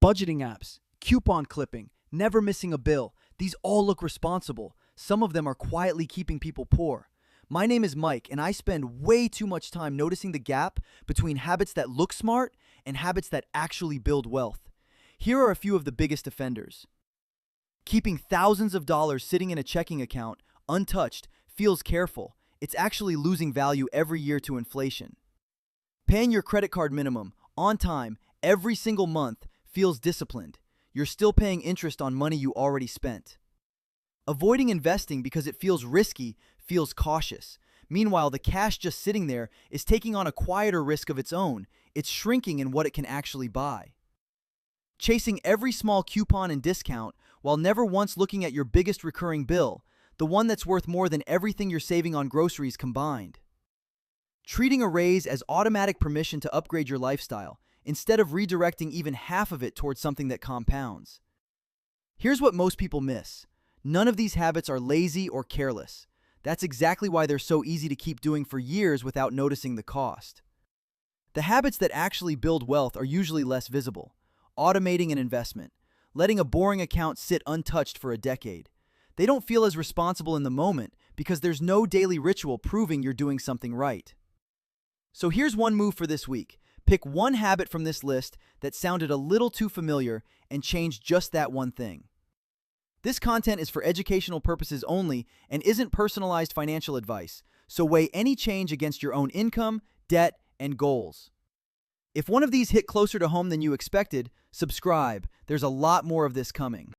Budgeting apps, coupon clipping, never missing a bill. These all look responsible. Some of them are quietly keeping people poor. My name is Mike, and I spend way too much time noticing the gap between habits that look smart and habits that actually build wealth. Here are a few of the biggest offenders. Keeping thousands of dollars sitting in a checking account, untouched, feels careful. It's actually losing value every year to inflation. Paying your credit card minimum, on time, every single month, feels disciplined. You're still paying interest on money you already spent. Avoiding investing because it feels risky feels cautious. Meanwhile, the cash just sitting there is taking on a quieter risk of its own. It's shrinking in what it can actually buy. Chasing every small coupon and discount while never once looking at your biggest recurring bill, the one that's worth more than everything you're saving on groceries combined. Treating a raise as automatic permission to upgrade your lifestyle, instead of redirecting even half of it towards something that compounds. Here's what most people miss. None of these habits are lazy or careless. That's exactly why they're so easy to keep doing for years without noticing the cost. The habits that actually build wealth are usually less visible. Automating an investment, letting a boring account sit untouched for a decade. They don't feel as responsible in the moment because there's no daily ritual proving you're doing something right. So here's one move for this week. Pick one habit from this list that sounded a little too familiar and change just that one thing. This content is for educational purposes only and isn't personalized financial advice, so weigh any change against your own income, debt, and goals. If one of these hit closer to home than you expected, subscribe. There's a lot more of this coming.